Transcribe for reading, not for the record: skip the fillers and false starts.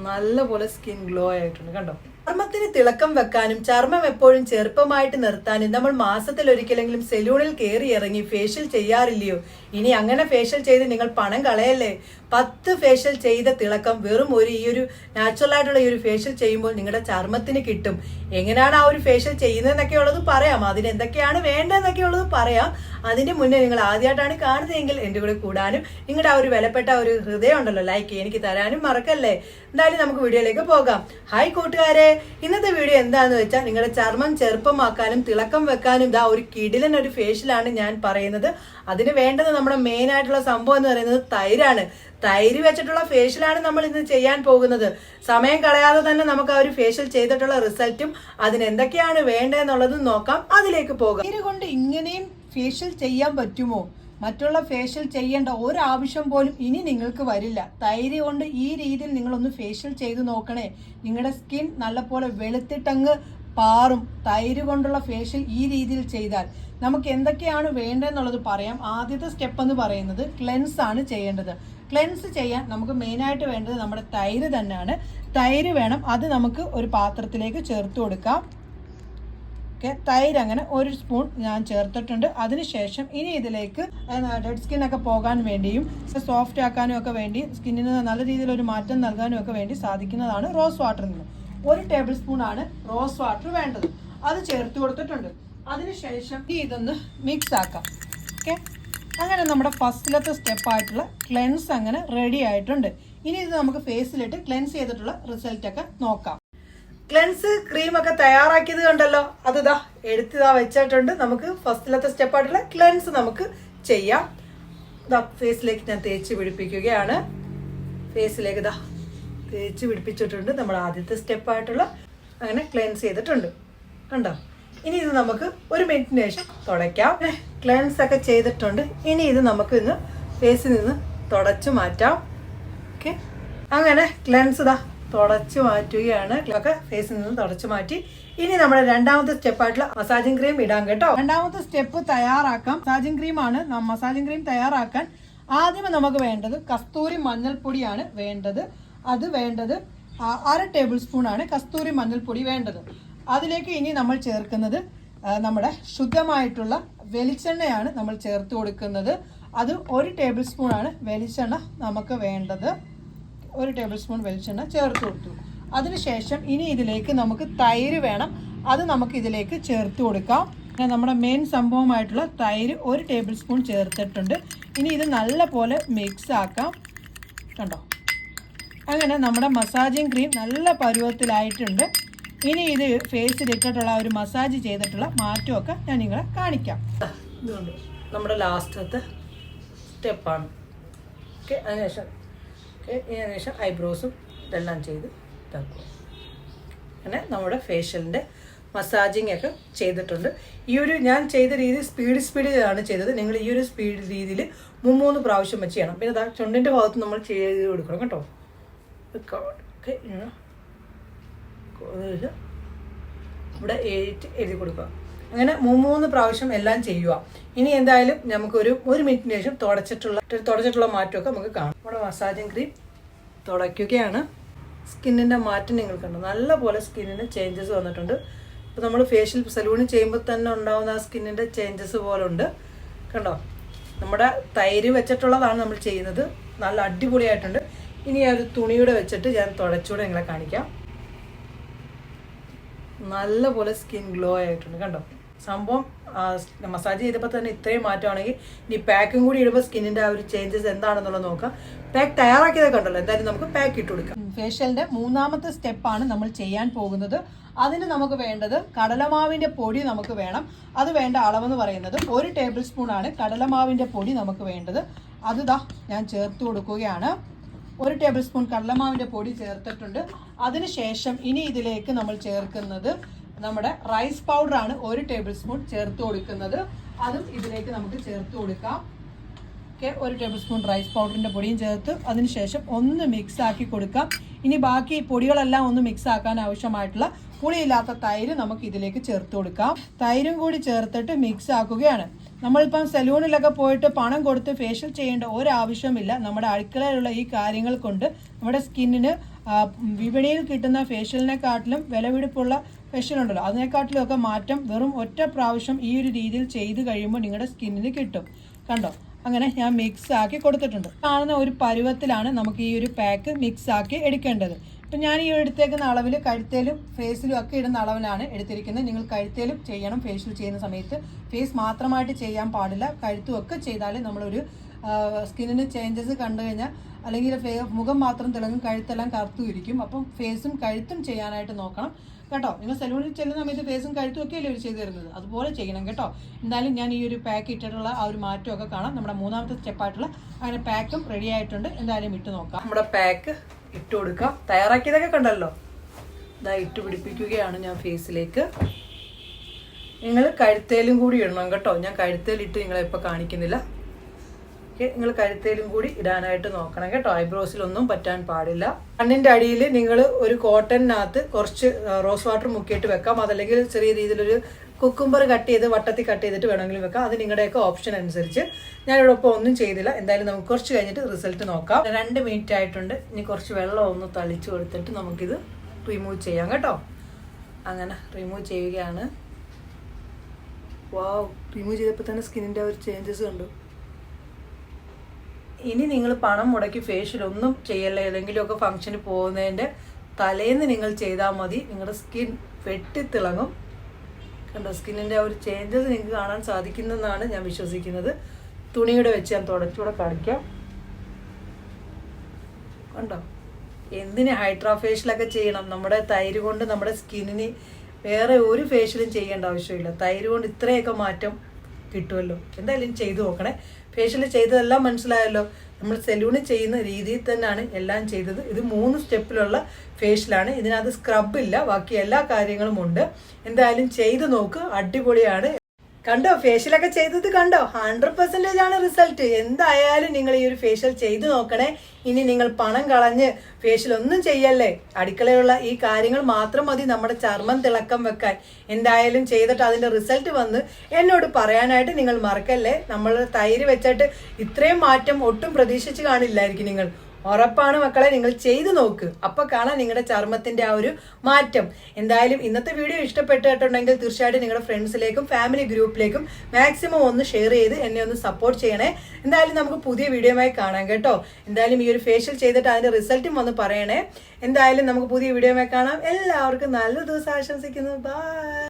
നല്ലപോലെ skin glow ആയിട്ടുണ്ട് കണ്ടോ. ചർമ്മത്തിന് തിളക്കം വെക്കാനും ചർമ്മം എപ്പോഴും ചെറുപ്പമായിട്ട് നിർത്താനും നമ്മൾ മാസത്തിൽ ഒരിക്കലെങ്കിലും സെലൂണിൽ കയറി ഇറങ്ങി ഫേഷ്യൽ ചെയ്യാറില്ലയോ? ഇനി അങ്ങനെ ഫേഷ്യൽ ചെയ്ത് നിങ്ങൾ പണം കളയല്ലേ. 10 ഫേഷ്യൽ ചെയ്ത തിളക്കം വെറും ഈ ഒരു നാച്ചുറൽ ആയിട്ടുള്ള ഈ ഒരു ഫേഷ്യൽ ചെയ്യുമ്പോൾ നിങ്ങളുടെ ചർമ്മത്തിന് കിട്ടും. എങ്ങനെയാണ് ആ ഒരു ഫേഷ്യൽ ചെയ്യുന്നതെന്നൊക്കെ ഉള്ളത് പറയാം, അതിന് എന്തൊക്കെയാണ് വേണ്ടതെന്നൊക്കെ ഉള്ളത് പറയാം. അതിന്റെ മുന്നേ നിങ്ങൾ ആദ്യമായിട്ടാണ് കാണുന്നതെങ്കിൽ എൻ്റെ കൂടെ കൂടാനും നിങ്ങളുടെ ആ ഒരു വിലപ്പെട്ട ഒരു ഹൃദയം ഉണ്ടല്ലോ ലൈക്ക് എനിക്ക് തരാനും മറക്കല്ലേ. എന്തായാലും നമുക്ക് വീഡിയോയിലേക്ക് പോകാം. ഹായ് കൂട്ടുകാരെ, ഇന്നത്തെ വീഡിയോ എന്താന്ന് വെച്ചാൽ നിങ്ങളുടെ ചർമ്മം ചെറുപ്പമാക്കാനും തിളക്കം വെക്കാനും ഇതാ ഒരു കിടിലൻ ഒരു ഫേഷ്യലാണ് ഞാൻ പറയുന്നത്. അതിന് വേണ്ടത് നമ്മുടെ മെയിൻ ആയിട്ടുള്ള സംഭവം എന്ന് പറയുന്നത് തൈരാണ്. തൈര് വെച്ചിട്ടുള്ള ഫേഷ്യലാണ് നമ്മൾ ഇന്ന് ചെയ്യാൻ പോകുന്നത്. സമയം കളയാതെ തന്നെ നമുക്ക് ആ ഒരു ഫേഷ്യൽ ചെയ്തിട്ടുള്ള റിസൾട്ടും അതിന് എന്തൊക്കെയാണ് വേണ്ടതെന്നുള്ളതും നോക്കാം. അതിലേക്ക് പോകാം. തൈര് കൊണ്ട് ഇങ്ങനെയും ഫേഷ്യൽ ചെയ്യാൻ പറ്റുമോ? മറ്റുള്ള ഫേഷ്യൽ ചെയ്യേണ്ട ഒരാവശ്യം പോലും ഇനി നിങ്ങൾക്ക് വരില്ല. തൈര് കൊണ്ട് ഈ രീതിയിൽ നിങ്ങളൊന്ന് ഫേഷ്യൽ ചെയ്ത് നോക്കണേ. നിങ്ങളുടെ സ്കിൻ നല്ലപോലെ വെളുത്തിട്ടങ്ങ് പാറും. തൈര് കൊണ്ടുള്ള ഫേഷ്യൽ ഈ രീതിയിൽ ചെയ്താൽ നമുക്ക് എന്തൊക്കെയാണ് വേണ്ടതെന്നുള്ളത് പറയാം. ആദ്യത്തെ സ്റ്റെപ്പ് എന്ന് പറയുന്നത് ക്ലെൻസ് ആണ് ചെയ്യേണ്ടത്. ക്ലെൻസ് ചെയ്യാൻ നമുക്ക് മെയിനായിട്ട് വേണ്ടത് നമ്മുടെ തൈര് തന്നെയാണ്. തൈര് വേണം, അത് നമുക്ക് ഒരു പാത്രത്തിലേക്ക് ചേർത്ത് കൊടുക്കാം. ഓക്കെ, തൈര് അങ്ങനെ 1 സ്പൂൺ ഞാൻ ചേർത്തിട്ടുണ്ട്. അതിനുശേഷം ഇനി ഇതിലേക്ക് ഡെഡ് സ്കിന്നൊക്കെ പോകാൻ വേണ്ടിയും സോഫ്റ്റ് ആക്കാനും ഒക്കെ വേണ്ടി സ്കിന്നിന് നല്ല രീതിയിൽ ഒരു മാറ്റം നൽകാനും ഒക്കെ വേണ്ടി സാധിക്കുന്നതാണ് റോസ് വാട്ടറിൽ നിന്ന് 1 ടേബിൾ സ്പൂൺ ആണ് റോസ് വാട്ടർ വേണ്ടത്. അത് ചേർത്ത് കൊടുത്തിട്ടുണ്ട്. അതിനുശേഷം ഇതൊന്ന് മിക്സ് ആക്കാം. ഓക്കെ, അങ്ങനെ നമ്മുടെ ഫസ്റ്റിലത്തെ സ്റ്റെപ്പായിട്ടുള്ള ക്ലെൻസ് അങ്ങനെ റെഡി ആയിട്ടുണ്ട്. ഇനി ഇത് നമുക്ക് ഫേസിലിട്ട് ക്ലെൻസ് ചെയ്തിട്ടുള്ള റിസൾട്ടൊക്കെ നോക്കാം. ക്ലെൻസ് ക്രീമൊക്കെ തയ്യാറാക്കിയത് കണ്ടല്ലോ, അത് ഇതാ എടുത്തിതാ വെച്ചിട്ടുണ്ട്. നമുക്ക് ഫസ്റ്റിലത്തെ സ്റ്റെപ്പായിട്ടുള്ള ക്ലെൻസ് നമുക്ക് ചെയ്യാം. ഇതാ ഫേസിലേക്ക് ഞാൻ തേച്ച് പിടിപ്പിക്കുകയാണ്. ഫേസിലേക്ക് ഇതാ തേച്ച് പിടിപ്പിച്ചിട്ടുണ്ട്. നമ്മൾ ആദ്യത്തെ സ്റ്റെപ്പായിട്ടുള്ള അങ്ങനെ ക്ലെൻസ് ചെയ്തിട്ടുണ്ട് കണ്ടോ. ഇനി ഇത് നമുക്ക് 1 മിനിറ്റിന് ശേഷം തുടയ്ക്കാം. ക്ലെൻസ് ഒക്കെ ചെയ്തിട്ടുണ്ട്. ഇനി ഇത് നമുക്ക് ഇന്ന് ഫേസിൽ നിന്ന് തുടച്ചു മാറ്റാം. ഓക്കെ, അങ്ങനെ ക്ലെൻസ് ഇതാ തുടച്ചു മാറ്റുകയാണ്. ഒക്കെ ഫേസിൽ നിന്ന് തുടച്ചു മാറ്റി. ഇനി നമ്മുടെ രണ്ടാമത്തെ സ്റ്റെപ്പായിട്ടുള്ള മസാജിങ് ക്രീം ഇടാം കേട്ടോ. രണ്ടാമത്തെ സ്റ്റെപ്പ് തയ്യാറാക്കാം. മസാജിങ് ക്രീമാണ്. മസാജിങ് ക്രീം തയ്യാറാക്കാൻ ആദ്യമേ നമുക്ക് വേണ്ടത് കസ്തൂരി മഞ്ഞൾപ്പൊടിയാണ് വേണ്ടത്. അത് വേണ്ടത് 1/2 ടേബിൾ സ്പൂൺ ആണ് കസ്തൂരി മഞ്ഞൾപ്പൊടി വേണ്ടത്. അതിലേക്ക് ഇനി നമ്മൾ ചേർക്കുന്നത് നമ്മുടെ ശുദ്ധമായിട്ടുള്ള വെളിച്ചെണ്ണയാണ് നമ്മൾ ചേർത്ത് കൊടുക്കുന്നത്. അത് 1 ടേബിൾ സ്പൂൺ ആണ് വെളിച്ചെണ്ണ നമുക്ക് വേണ്ടത്. 1 ടേബിൾ സ്പൂൺ വെളിച്ചെണ്ണ ചേർത്ത് കൊടുത്തു. അതിനുശേഷം ഇനി ഇതിലേക്ക് നമുക്ക് തൈര് വേണം. അത് നമുക്ക് ഇതിലേക്ക് ചേർത്ത് കൊടുക്കാം. നമ്മുടെ മെയിൻ സംഭവമായിട്ടുള്ള തൈര് 1 ടേബിൾ സ്പൂൺ ചേർത്തിട്ടുണ്ട്. ഇനി ഇത് നല്ല പോലെ മിക്സ് ആക്കാം കണ്ടോ. അങ്ങനെ നമ്മുടെ മസാജിങ് ക്രീം നല്ല പരുവത്തിലായിട്ടുണ്ട്. ഇനി ഇത് ഫേസിലിട്ടിട്ടുള്ള ഒരു മസാജ് ചെയ്തിട്ടുള്ള മാറ്റമൊക്കെ ഞാൻ നിങ്ങളെ കാണിക്കാം. ഇതുകൊണ്ട് നമ്മുടെ ലാസ്റ്റത്തെ സ്റ്റെപ്പാണ്. ഓക്കെ, അതിനുശേഷം ഐബ്രോസും ഇതെല്ലാം ചെയ്ത് ഇതാക്കുക. അങ്ങനെ നമ്മുടെ ഫേഷ്യലിൻ്റെ മസാജിങ് ഒക്കെ ചെയ്തിട്ടുണ്ട്. ഈ ഒരു ഞാൻ ചെയ്ത രീതി സ്പീഡിലാണ് ചെയ്തത്. നിങ്ങൾ ഈ ഒരു സ്പീഡ് രീതിയിൽ 3 പ്രാവശ്യം വെച്ച് ചെയ്യണം. പിന്നെ ചുണ്ടിൻ്റെ ഭാഗത്ത് നമ്മൾ ചെയ്ത് കൊടുക്കണം കേട്ടോ. ഓക്കെ, ഇവിടെ 8 എഴുതി കൊടുക്കുക. അങ്ങനെ 3 പ്രാവശ്യം എല്ലാം ചെയ്യുക. ഇനി എന്തായാലും നമുക്കൊരു 1 മിനിറ്റിന് ശേഷം തുടച്ചിട്ടുള്ള മാറ്റമൊക്കെ നമുക്ക് കാണാം. നമ്മുടെ മസാജിങ് ക്രീം തുടയ്ക്കുകയാണ്. സ്കിന്നിൻ്റെ മാറ്റം നിങ്ങൾ കണ്ടു. നല്ല പോലെ സ്കിന്നിന് ചേഞ്ചസ് വന്നിട്ടുണ്ട്. ഇപ്പോൾ നമ്മൾ ഫേഷ്യൽ സലൂണിൽ ചെയ്യുമ്പോൾ തന്നെ ഉണ്ടാകുന്ന ആ സ്കിന്നിൻ്റെ ചേഞ്ചസ് പോലെ ഉണ്ട് കണ്ടോ. നമ്മുടെ തൈര് വെച്ചിട്ടുള്ളതാണ് നമ്മൾ ചെയ്യുന്നത്. നല്ല അടിപൊളിയായിട്ടുണ്ട്. ഇനി ആ ഒരു തുണിയുടെ വെച്ചിട്ട് ഞാൻ തുടച്ചുകൂടെ നിങ്ങളെ കാണിക്കാം. നല്ല പോലെ സ്കിൻ ഗ്ലോ ആയിട്ടുണ്ട് കണ്ടോ. സംഭവം മസാജ് ചെയ്തപ്പോൾ തന്നെ ഇത്രയും മാറ്റമാണെങ്കിൽ ഇനി പാക്കും കൂടി ഇടുമ്പോൾ സ്കിന്നിൻ്റെ ആ ഒരു ചേഞ്ചസ് എന്താണെന്നുള്ളത് നോക്കാം. പാക്ക് തയ്യാറാക്കിയത് കണ്ടല്ലോ. എന്തായാലും നമുക്ക് പാക്ക് ഇട്ട് കൊടുക്കാം. ഫേഷ്യലിൻ്റെ 3ാമത്തെ സ്റ്റെപ്പാണ് നമ്മൾ ചെയ്യാൻ പോകുന്നത്. അതിന് നമുക്ക് വേണ്ടത് കടലമാവിൻ്റെ പൊടി നമുക്ക് വേണം. അത് വേണ്ട അളവെന്ന് പറയുന്നത് 1 ടേബിൾ സ്പൂൺ ആണ് കടലമാവിൻ്റെ പൊടി നമുക്ക് വേണ്ടത്. അത് ഞാൻ ചേർത്ത് കൊടുക്കുകയാണ്. 1 ടേബിൾ സ്പൂൺ കടലമാവിൻ്റെ പൊടി ചേർത്തിട്ടുണ്ട്. അതിനുശേഷം ഇനി ഇതിലേക്ക് നമ്മൾ ചേർക്കുന്നത് നമ്മുടെ റൈസ് പൗഡറാണ്. 1 ടേബിൾ സ്പൂൺ ചേർത്ത് കൊടുക്കുന്നത്. അതും ഇതിലേക്ക് നമുക്ക് ചേർത്ത് കൊടുക്കാം. ഓക്കെ, 1 ടേബിൾ സ്പൂൺ റൈസ് പൗഡറിൻ്റെ പൊടിയും ചേർത്ത് അതിനുശേഷം ഒന്ന് മിക്സ് ആക്കി കൊടുക്കാം. ഇനി ബാക്കി പൊടികളെല്ലാം ഒന്ന് മിക്സ് ആക്കാൻ ആവശ്യമായിട്ടുള്ള പുളിയില്ലാത്ത തൈര് നമുക്ക് ഇതിലേക്ക് ചേർത്ത് കൊടുക്കാം. തൈരും കൂടി ചേർത്തിട്ട് മിക്സ് ആക്കുകയാണ്. നമ്മളിപ്പം സലൂണിലൊക്കെ പോയിട്ട് പണം കൊടുത്ത് ഫേഷ്യൽ ചെയ്യേണ്ട ഒരാവശ്യമില്ല. നമ്മുടെ അടുക്കളയിലുള്ള ഈ കാര്യങ്ങൾ കൊണ്ട് നമ്മുടെ സ്കിന്നിന് വിപണിയിൽ കിട്ടുന്ന ഫേഷ്യലിനെക്കാട്ടിലും വിലപിടിപ്പുള്ള ഫേഷ്യൽ ഉണ്ടല്ലോ, അതിനെക്കാട്ടിലും ഒക്കെ മാറ്റം വെറും ഒറ്റ പ്രാവശ്യം ഈ ഒരു രീതിയിൽ ചെയ്ത് കഴിയുമ്പോൾ നിങ്ങളുടെ സ്കിന്നിന് കിട്ടും. കണ്ടോ, അങ്ങനെ ഞാൻ മിക്സ് ആക്കി കൊടുത്തിട്ടുണ്ട്. കാണുന്ന ഒരു പരുവത്തിലാണ് നമുക്ക് ഈ ഒരു പാക്ക് മിക്സ് ആക്കി എടുക്കേണ്ടത്. ഇപ്പം ഞാൻ ഈ എടുത്തേക്കുന്ന അളവിൽ കഴുത്തേലും ഫേസിലും ഒക്കെ ഇടുന്ന അളവിലാണ് എടുത്തിരിക്കുന്നത്. നിങ്ങൾ കഴുത്തേലും ചെയ്യണം ഫേഷ്യൽ ചെയ്യുന്ന സമയത്ത്. ഫേസ് മാത്രമായിട്ട് ചെയ്യാൻ പാടില്ല, കഴുത്തും ഒക്കെ ചെയ്താൽ നമ്മളൊരു സ്കിന്നിന് ചേഞ്ചസ് കണ്ടു കഴിഞ്ഞാൽ അല്ലെങ്കിൽ മുഖം മാത്രം തിളങ്ങും, കഴുത്തെല്ലാം കറുത്തും ഇരിക്കും. അപ്പം ഫേസും കഴുത്തും ചെയ്യാനായിട്ട് നോക്കണം കേട്ടോ. നിങ്ങൾ സലൂണിൽ ചെല്ലുന്ന സമയത്ത് ഫേസും കഴുത്തും ഒക്കെ അല്ലേ അവർ ചെയ്ത് തരുന്നത്, അതുപോലെ ചെയ്യണം കേട്ടോ. എന്തായാലും ഞാൻ ഈ ഒരു പാക്ക് ഇട്ടിട്ടുള്ള ആ ഒരു മാറ്റമൊക്കെ കാണാം. നമ്മുടെ മൂന്നാമത്തെ സ്റ്റെപ്പായിട്ടുള്ള അങ്ങനെ പാക്കും റെഡി ആയിട്ടുണ്ട്. എന്തായാലും ഇട്ട് നോക്കാം. നമ്മുടെ പാക്ക് ഇട്ട് കൊടുക്കാം. തയ്യാറാക്കിയതൊക്കെ കണ്ടല്ലോ, ഇതാ ഇട്ട് പിടിപ്പിക്കുകയാണ് ഞാൻ ഫേസിലേക്ക്. നിങ്ങൾ കഴുത്തേലും കൂടി ഇടണം കേട്ടോ. ഞാൻ കഴുത്തേലിട്ട് നിങ്ങളെ ഇപ്പോൾ കാണിക്കുന്നില്ല. നിങ്ങൾ കഴുത്തേലും കൂടി ഇടാനായിട്ട് നോക്കണം കേട്ടോ. ഐബ്രോസിലൊന്നും പറ്റാൻ പാടില്ല. കണ്ണിൻ്റെ അടിയിൽ നിങ്ങൾ ഒരു കോട്ടണിനകത്ത് കുറച്ച് റോസ് വാട്ടർ മുക്കിയിട്ട് വെക്കാം. അതല്ലെങ്കിൽ ചെറിയ രീതിയിലൊരു കുക്കുംബർ കട്ട് ചെയ്ത് വട്ടത്തിൽ കട്ട് ചെയ്തിട്ട് വേണമെങ്കിലും വെക്കാം. അത് നിങ്ങളുടെയൊക്കെ ഓപ്ഷൻ അനുസരിച്ച്. ഞാനിവിടെ ഇപ്പോൾ ഒന്നും ചെയ്തില്ല. എന്തായാലും നമുക്ക് കുറച്ച് കഴിഞ്ഞിട്ട് റിസൾട്ട് നോക്കാം. 2 മിനിറ്റ് ആയിട്ടുണ്ട്. ഇനി കുറച്ച് വെള്ളം ഒന്ന് തളിച്ച് കൊടുത്തിട്ട് നമുക്കിത് റിമൂവ് ചെയ്യാം കേട്ടോ. അങ്ങനെ റിമൂവ് ചെയ്യുകയാണ്. വാവ്, റിമൂവ് ചെയ്തപ്പോൾ തന്നെ സ്കിന്നിൻ്റെ ഒരു ചേഞ്ചസ് കണ്ടു. ഇനി നിങ്ങൾ പണം മുടക്കി ഫേഷ്യൽ ഒന്നും ചെയ്യല്ല. ഏതെങ്കിലുമൊക്കെ ഫംഗ്ഷന് പോകുന്നതിൻ്റെ തലേന്ന് നിങ്ങൾ ചെയ്താൽ മതി. നിങ്ങളുടെ സ്കിൻ വെട്ടിത്തിളങ്ങും. കണ്ടോ, സ്കിന്നിൻ്റെ ആ ഒരു ചേഞ്ചസ് നിങ്ങൾക്ക് കാണാൻ സാധിക്കുന്നെന്നാണ് ഞാൻ വിശ്വസിക്കുന്നത്. തുണിയുടെ വെച്ച് ഞാൻ തുടച്ചുകൂടെ കാണിക്കാം. കണ്ടോ, എന്തിന് ഹൈഡ്രാ ഫേഷ്യലൊക്കെ ചെയ്യണം? നമ്മുടെ തൈര് കൊണ്ട് നമ്മുടെ സ്കിന്നിന് വേറെ ഒരു ഫേഷ്യലും ചെയ്യേണ്ട ആവശ്യമില്ല. തൈര് കൊണ്ട് ഇത്രയൊക്കെ മാറ്റം കിട്ടുമല്ലോ. എന്തായാലും ചെയ്തു നോക്കണേ. ഫേഷ്യൽ ചെയ്തതെല്ലാം മനസ്സിലായല്ലോ. നമ്മൾ സലൂണിൽ ചെയ്യുന്ന രീതിയിൽ തന്നെയാണ് എല്ലാം ചെയ്തത്. ഇത് 3 സ്റ്റെപ്പിലുള്ള ഫേഷ്യലാണ്. ഇതിനകത്ത് സ്ക്രബില്ല, ബാക്കി എല്ലാ കാര്യങ്ങളും ഉണ്ട്. എന്തായാലും ചെയ്ത് നോക്ക്, അടിപൊളിയാണ്. കണ്ടോ, ഫേഷ്യലൊക്കെ ചെയ്തത് കണ്ടോ, 100% ആണ് റിസൾട്ട്. എന്തായാലും നിങ്ങൾ ഈ ഒരു ഫേഷ്യൽ ചെയ്ത് നോക്കണേ. ഇനി നിങ്ങൾ പണം കളഞ്ഞ് ഫേഷ്യൽ ഒന്നും ചെയ്യല്ലേ. അടുക്കളയുള്ള ഈ കാര്യങ്ങൾ മാത്രം മതി നമ്മുടെ ചർമ്മം തിളക്കം വെക്കാൻ. എന്തായാലും ചെയ്തിട്ട് അതിന്റെ റിസൾട്ട് വന്ന് എന്നോട് പറയാനായിട്ട് നിങ്ങൾ മറക്കല്ലേ. നമ്മൾ തൈര് വെച്ചിട്ട് ഇത്രയും മാറ്റം ഒട്ടും പ്രതീക്ഷിച്ച് കാണില്ലായിരിക്കും നിങ്ങൾ. ഉറപ്പാണ് മക്കളെ, നിങ്ങൾ ചെയ്തു നോക്ക്. അപ്പൊ കാണാം നിങ്ങളുടെ ചർമ്മത്തിന്റെ ആ ഒരു മാറ്റം. എന്തായാലും ഇന്നത്തെ വീഡിയോ ഇഷ്ടപ്പെട്ടിട്ടുണ്ടെങ്കിൽ തീർച്ചയായിട്ടും നിങ്ങളുടെ ഫ്രണ്ട്സിലേക്കും ഫാമിലി ഗ്രൂപ്പിലേക്കും മാക്സിമം ഒന്ന് ഷെയർ ചെയ്ത് എന്നെ ഒന്ന് സപ്പോർട്ട് ചെയ്യണേ. എന്തായാലും നമുക്ക് പുതിയ വീഡിയോയുമായി കാണാം കേട്ടോ. എന്തായാലും ഈ ഒരു ഫേഷ്യൽ ചെയ്തിട്ട് അതിന്റെ റിസൾട്ടും വന്ന് പറയണേ. എന്തായാലും നമുക്ക് പുതിയ വീഡിയോയുമായി കാണാം. എല്ലാവർക്കും നല്ല ദിവസം ആശംസിക്കുന്നു. ബൈ.